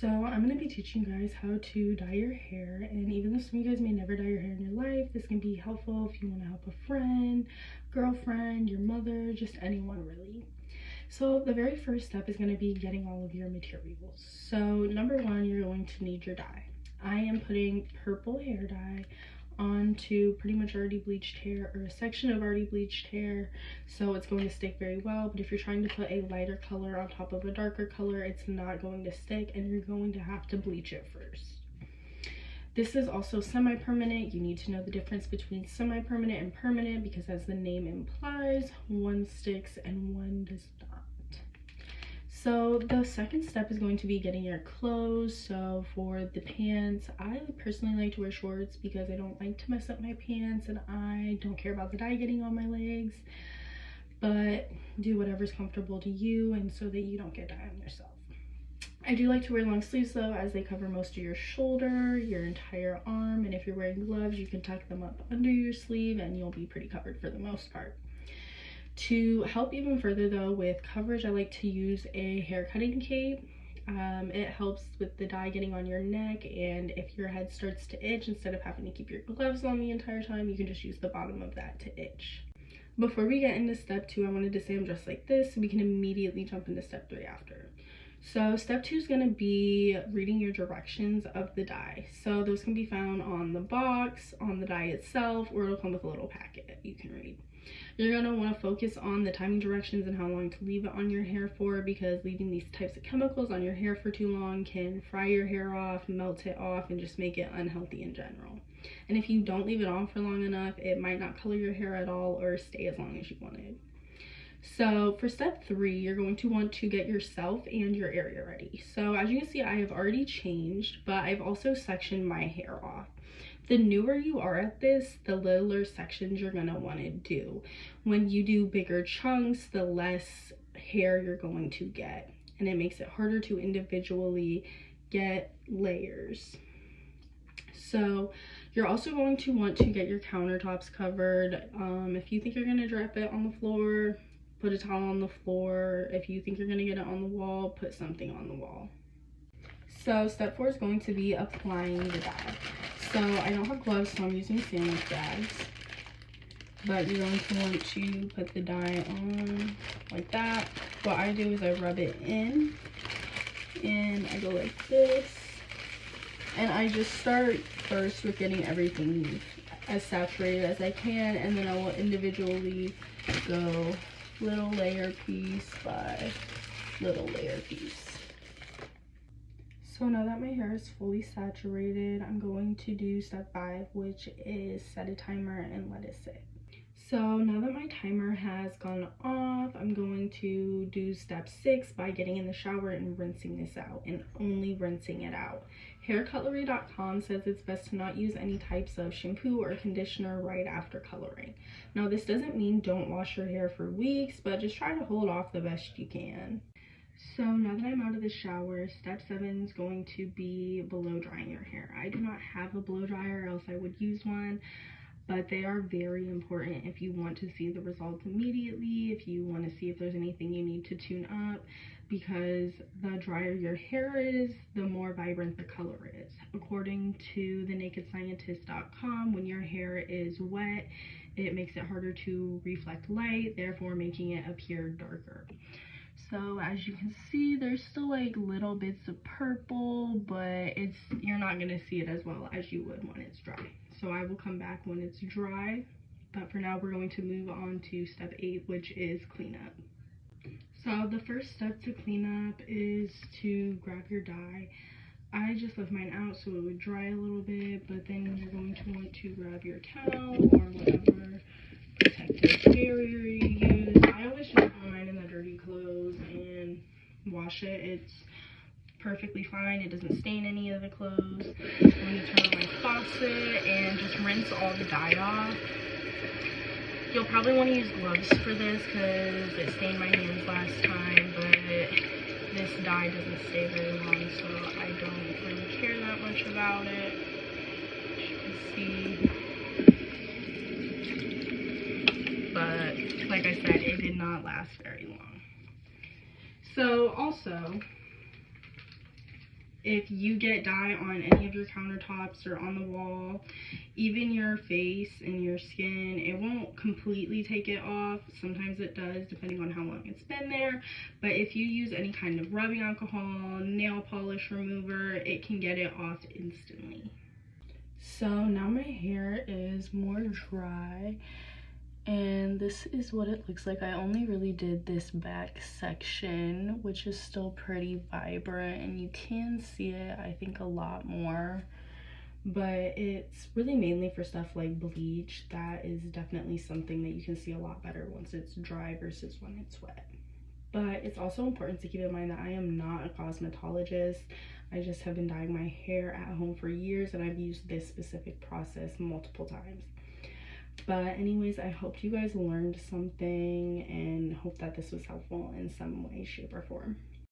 So I'm going to be teaching you guys how to dye your hair, and even though some of you guys may never dye your hair in your life, this can be helpful if you want to help a friend, girlfriend, your mother, just anyone really. So the very first step is going to be getting all of your materials. So number one, you're going to need your dye. I am putting purple hair dye onto pretty much already bleached hair, or a section of already bleached hair, so it's going to stick very well. But if you're trying to put a lighter color on top of a darker color, it's not going to stick, and you're going to have to bleach it first. This is also semi-permanent. You need to know the difference between semi-permanent and permanent, because as the name implies, one sticks and one does not. So the second step is going to be getting your clothes. So for the pants, I personally like to wear shorts because I don't like to mess up my pants, and I don't care about the dye getting on my legs. But do whatever's comfortable to you, and so that you don't get dye on yourself. I do like to wear long sleeves though, as they cover most of your shoulder, your entire arm, and if you're wearing gloves, you can tuck them up under your sleeve and you'll be pretty covered for the most part. To help even further though with coverage, I like to use a hair cutting cape. It helps with the dye getting on your neck, and if your head starts to itch, instead of having to keep your gloves on the entire time, you can just use the bottom of that to itch. Before we get into step 2, I wanted to say I'm dressed like this so we can immediately jump into step 3 after. So step 2 is going to be reading your directions of the dye. So those can be found on the box, on the dye itself, or it'll come with a little packet you can read. You're going to want to focus on the timing directions and how long to leave it on your hair for, because leaving these types of chemicals on your hair for too long can fry your hair off, melt it off, and just make it unhealthy in general. And if you don't leave it on for long enough, it might not color your hair at all or stay as long as you wanted. So for step 3, you're going to want to get yourself and your area ready. So as you can see, I have already changed, but I've also sectioned my hair off. The newer you are at this, the littler sections you're going to want to do. When you do bigger chunks, the less hair you're going to get, and it makes it harder to individually get layers. So you're also going to want to get your countertops covered. If you think you're going to drop it on the floor, put a towel on the floor. If you think you're going to get it on the wall, put something on the wall. So step 4 is going to be applying the dye. So I don't have gloves, so I'm using sandwich bags. But you're going to want to put the dye on like that. What I do is I rub it in, and I go like this. And I just start first with getting everything as saturated as I can, and then I will individually go little layer piece by little layer piece. So now that my hair is fully saturated, I'm going to do step 5, which is set a timer and let it sit. So now that my timer has gone off, I'm going to do step 6 by getting in the shower and rinsing this out, and only rinsing it out. Haircutlery.com says it's best to not use any types of shampoo or conditioner right after coloring. Now this doesn't mean don't wash your hair for weeks, but just try to hold off the best you can. So now that I'm out of the shower, step 7 is going to be blow drying your hair. I do not have a blow dryer, else I would use one, but they are very important if you want to see the results immediately, if you want to see if there's anything you need to tune up, because the drier your hair is, the more vibrant the color is. According to thenakedscientist.com, when your hair is wet, it makes it harder to reflect light, therefore making it appear darker. So as you can see, there's still like little bits of purple, but you're not going to see it as well as you would when it's dry. So I will come back when it's dry, but for now we're going to move on to step 8, which is cleanup. So the first step to clean up is to grab your dye. I just left mine out so it would dry a little bit, but then you're going to want to grab your towel or whatever protective barrier you use. I always just put mine in the dirty clothes and wash it. It's perfectly fine. It doesn't stain any of the clothes. I'm going to turn on my faucet and just rinse all the dye off. You'll probably want to use gloves for this because it stained my hands last time, but this dye doesn't stay very long, so I don't really care that much about it. As you can see. But like I said, it did not last very long. So also, if you get dye on any of your countertops or on the wall, even your face and your skin, it won't completely take it off. Sometimes it does, depending on how long it's been there. But if you use any kind of rubbing alcohol, nail polish remover, it can get it off instantly. So now my hair is more dry, and this is what it looks like. I only really did this back section, which is still pretty vibrant, and you can see it, I think, a lot more. But it's really mainly for stuff like bleach. That is definitely something that you can see a lot better once it's dry versus when it's wet. But it's also important to keep in mind that I am not a cosmetologist. I just have been dyeing my hair at home for years, and I've used this specific process multiple times. But anyways, I hope you guys learned something and hope that this was helpful in some way, shape, or form.